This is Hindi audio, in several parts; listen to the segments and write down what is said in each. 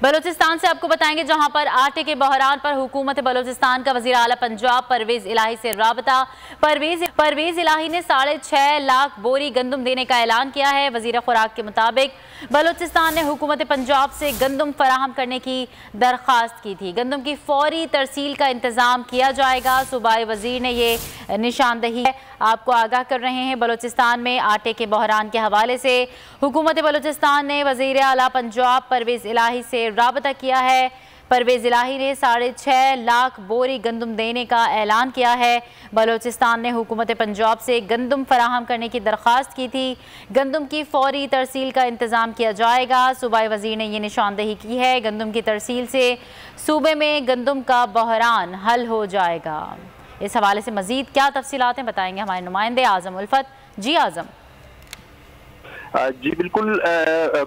बलूचिस्तान से आपको बताएंगे, जहां पर आटे के बहरान पर हुकूमत बलूचिस्तान का वज़ीर आला पंजाब परवेज इलाही से राबता। परवेज इलाही ने 6.5 लाख बोरी गंदम देने का ऐलान किया है। वज़ीर खुराक के मुताबिक बलूचिस्तान ने हुकूमत पंजाब से गंदम फराहम करने की दरख्वास्त की थी। गंदम की फौरी तरसील का इंतज़ाम किया जाएगा। सूबाई वज़ीर ने ये निशानदही आपको आगाह कर रहे हैं। बलूचिस्तान में आटे के बहरान के हवाले से हुकूमत बलूचिस्तान ने वज़ीर आला पंजाब परवेज इलाही से राबता किया है। परवेज इलाही ने 6.5 लाख बोरी गंदम देने का ऐलान किया है। बलूचिस्तान ने हुकूमत पंजाब से गंदम फराहम करने की दरख्वास्त की थी। गंदम की फौरी तरसील का इंतज़ाम किया जाएगा। सूबाई वज़ीर ने यह निशानदही की है। गंदम की तरसील से सूबे में गंदम का बहरान हल हो जाएगा। इस हवाले से मज़ीद क्या तफसीलात हैं बताएंगे हमारे नुमाइंदे आज़म उल्फत। जी आज़म। जी बिल्कुल,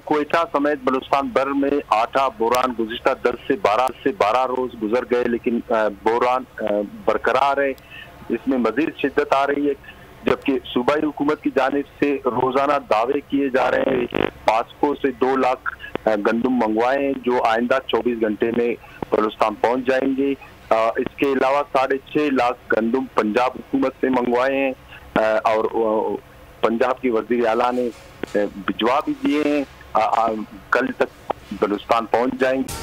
कोयटा समेत बलूचिस्तान भर में आटा बोरान गुज़िश्ता 10 से 12 रोज गुजर गए, लेकिन बोरान बरकरार है। इसमें मजीद शिद्दत आ रही है, जबकि सूबाई हुकूमत की जानिब से रोजाना दावे किए जा रहे हैं। पास्को से 2 लाख गंदम मंगवाए हैं, जो आइंदा 24 घंटे में बलूचिस्तान पहुंच जाएंगे। इसके अलावा 6.5 लाख गंदम पंजाब हुकूमत से मंगवाए हैं और पंजाब की वज़ीर आला ने भिजवा भी दिए हैं। कल तक बलूचिस्तान पहुंच जाएंगे।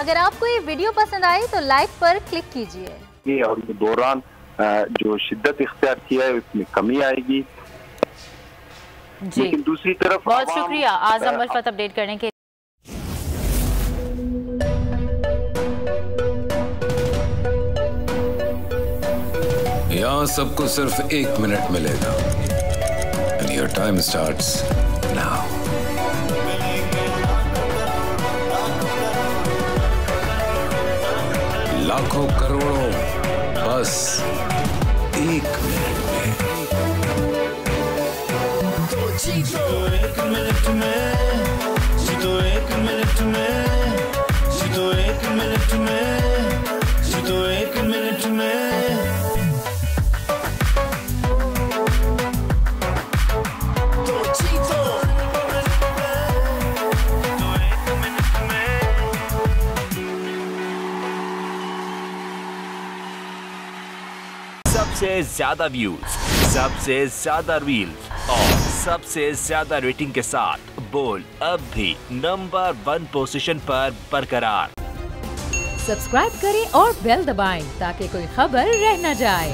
अगर आपको ये वीडियो पसंद आई तो लाइक पर क्लिक कीजिए। और दौरान जो शिद्दत इख्तियार किया है उसमें कमी आएगी। लेकिन दूसरी तरफ बहुत शुक्रिया आज़म उल्फत अपडेट करने के। यहाँ सबको सिर्फ 1 मिनट मिलेगा। And your time starts now. लाखों करोड़ों बस 1 मिनट में। जीतो 1 मिनट में, जीतो 1 मिनट में, जीतो 1 मिनट में, जीतो 1 मिनट में। सबसे ज्यादा व्यूज, सबसे ज्यादा रील्स और सबसे ज्यादा रेटिंग के साथ बोल अब भी नंबर 1 पोजीशन पर बरकरार। सब्सक्राइब करें और बेल दबाएं ताकि कोई खबर रह न जाए।